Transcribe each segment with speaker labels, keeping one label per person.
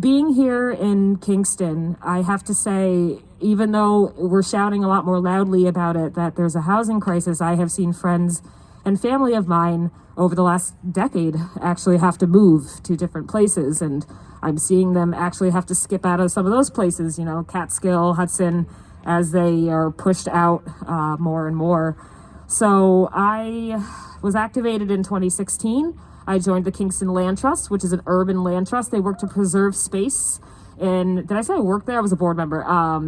Speaker 1: Being here in Kingston, I have to say, even though we're shouting a lot more loudly about it, that there's a housing crisis, I have seen friends and family of mine over the last decade actually have to move to different places. And I'm seeing them actually have to skip out of some of those places, you know, Catskill, Hudson, as they are pushed out more and more. So I was activated in 2016. I joined the Kingston Land Trust, which is an urban land trust. They work to preserve space. And did I say I worked there? I was a board member.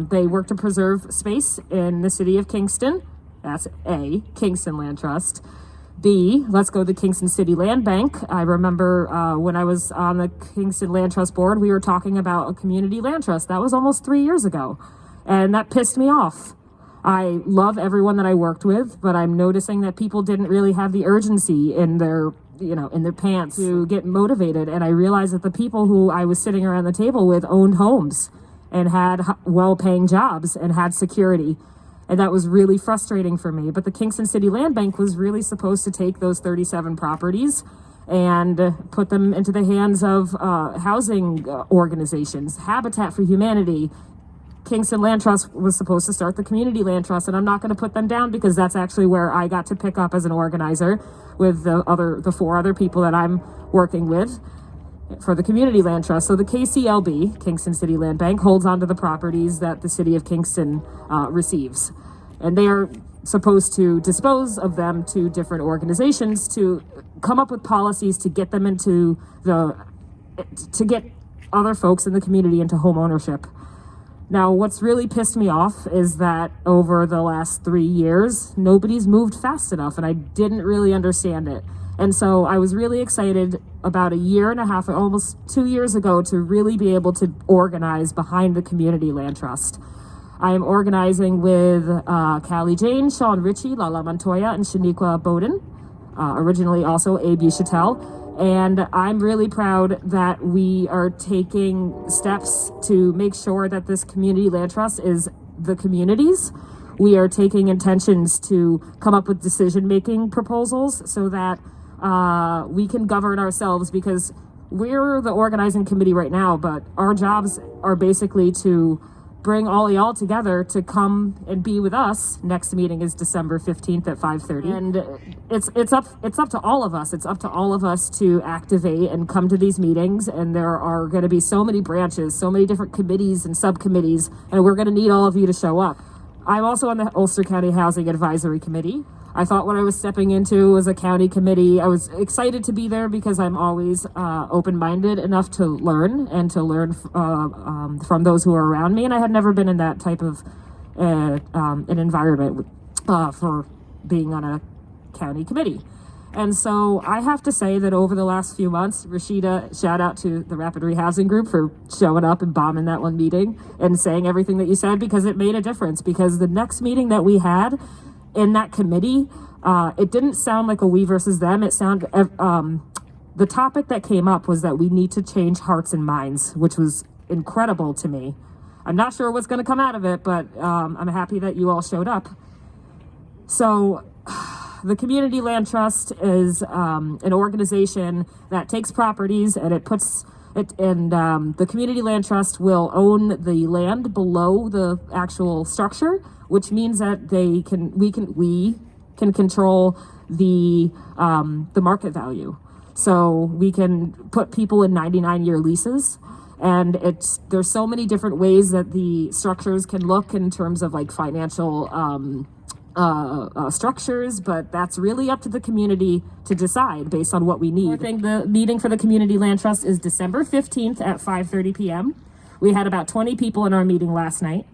Speaker 1: They work to preserve space in the city of Kingston. That's A, Kingston Land Trust. B, let's go to the Kingston City Land Bank. I remember when I was on the Kingston Land Trust board, we were talking about a community land trust. That was almost 3 years ago. And that pissed me off. I love everyone that I worked with, but I'm noticing that people didn't really have the urgency in their pants to get motivated. And I realized that the people who I was sitting around the table with owned homes and had well-paying jobs and had security. And that was really frustrating for me. But the Kingston City Land Bank was really supposed to take those 37 properties and put them into the hands of housing organizations, Habitat for Humanity. Kingston Land Trust was supposed to start the Community Land Trust, and I'm not going to put them down because that's actually where I got to pick up as an organizer with the four other people that I'm working with for the Community Land Trust. So the KCLB, Kingston City Land Bank, holds onto the properties that the city of Kingston receives. And they are supposed to dispose of them to different organizations to come up with policies to get them to get other folks in the community into home ownership. Now, what's really pissed me off is that over the last 3 years, nobody's moved fast enough, and I didn't really understand it. And so I was really excited about a year and a half, almost 2 years ago, to really be able to organize behind the Community Land Trust. I am organizing with Callie Jane, Sean Ritchie, Lala Montoya, and Shaniqua Bowden, originally also Abe Uchatel. And I'm really proud that we are taking steps to make sure that this Community Land Trust is the community's. We are taking intentions to come up with decision-making proposals so that we can govern ourselves, because we're the organizing committee right now, but our jobs are basically to bring all y'all together to come and be with us. Next meeting is December 15th at 5:30. And it's up to all of us. It's up to all of us to activate and come to these meetings. And there are going to be so many branches, so many different committees and subcommittees, and we're going to need all of you to show up. I'm also on the Ulster County Housing Advisory Committee. I thought what I was stepping into was a county committee. I was excited to be there because I'm always open-minded enough to learn and to learn from those who are around me. And I had never been in that type of an environment for being on a county committee. And so I have to say that over the last few months, Rashida, shout out to the Rapid Rehousing Group for showing up and bombing that one meeting and saying everything that you said, because it made a difference. Because the next meeting that we had in that committee, it didn't sound like a we versus them. It sounded, the topic that came up was that we need to change hearts and minds, which was incredible to me. I'm not sure what's going to come out of it, but I'm happy that you all showed up. So the Community Land Trust is an organization that takes properties and it puts it, and the Community Land Trust will own the land below the actual structure, which means that we can control the market value. So we can put people in 99-year leases. And there's so many different ways that the structures can look in terms of like financial structures, but that's really up to the community to decide based on what we need. I think the meeting for the Community Land Trust is December 15th at 5:30 p.m. We had about 20 people in our meeting last night.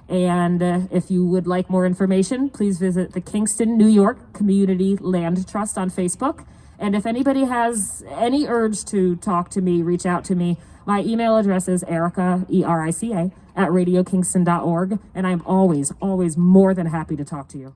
Speaker 1: And if you would like more information, please visit the Kingston, New York Community Land Trust on Facebook. And if anybody has any urge to talk to me, reach out to me. My email address is Erica, ERICA, @radiokingston.org. And I'm always more than happy to talk to you.